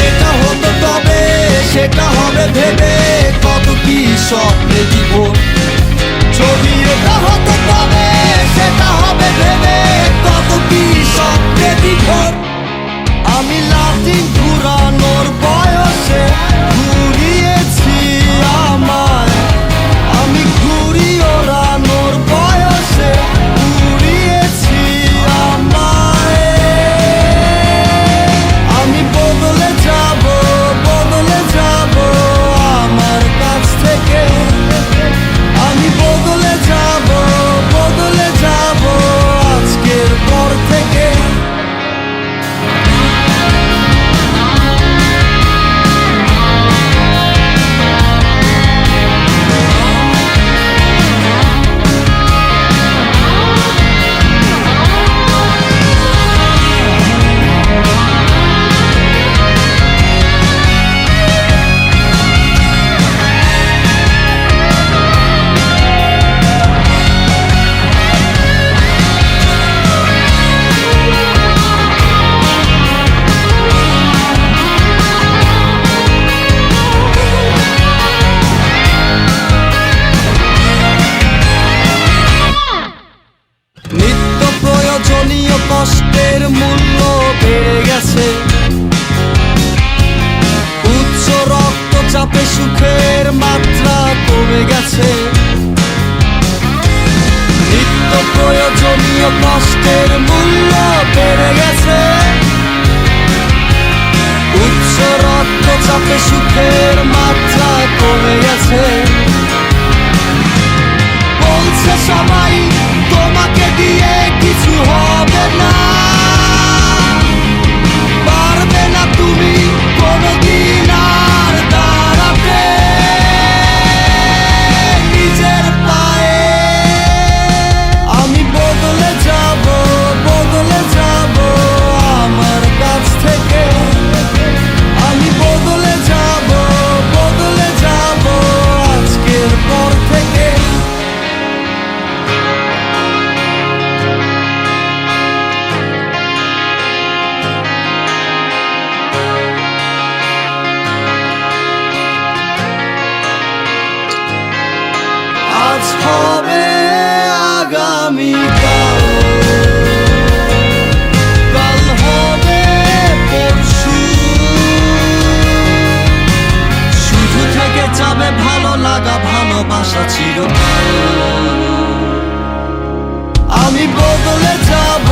এটা হতো তবে সেটা হবে ভেবে কত কি স্বপ্নে জীবন। যদি এটা হতো তবে সেটা হবে ভেবে কত কি স্বপ্নে জীবন। আমি লাঠিম ঘুরানোর বয়সে ঘুরিয়েছি আমায়, আমি ঘুরি ওড়ানোর বয়সে ঘুরিয়েছি আমায়। আমি বদলে যাব আমার কাছ থেকে, আমি বদলে যাব আজকের পর থেকে। নিত্য প্রয়োজনীয় কষ্টের মূল্য বেড়ে গেছে, উচ্চ রক্তচাপে সুখের মাত্রা কমে গেছে। নিত্য প্রয়োজনীয় কষ্টের মূল্য বেড়ে গেছে, উচ্চ রক্তচাপে সুখের মাত্রা কমে গেছে। বলছে সবাই তোমাকে দিয়ে কিছু হবে না, পারবে না তুমি কোনদিন আর দাঁড়াতে নিজের পায়ে। আমি বদলে যাব আমার কাছ থেকে, আমি বদলে যাব আজকের পর থেকে। আজ হবে আগামীকাল, কাল হবে পরশু, শুধু থেকে যাবে ভালো লাগা ভালোবাসা চিরকাল। আমি বদলে যাব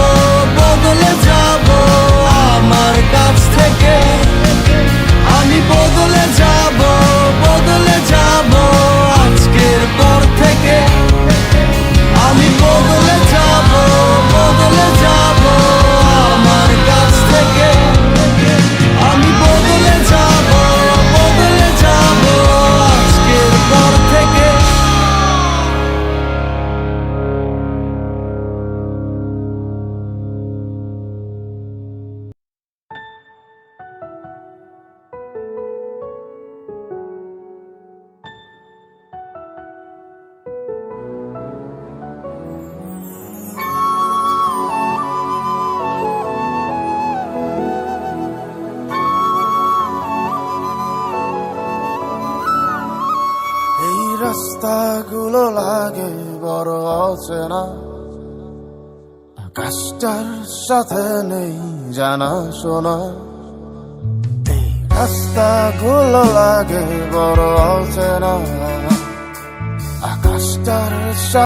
আমার কাছ থেকে, আমি বদলে যাব আজকের পর থেকে। আমি বদলে যাব আমার কাছ থেকে, আমি বদলে যাব আজকের পর থেকে। রাস্তাগুলো লাগে বড় অচেনা, আকাশটার সাথে নেই জানা শোনা। এই রাস্তাগুলো লাগে বড় অচেনা, আকাশটার সাথে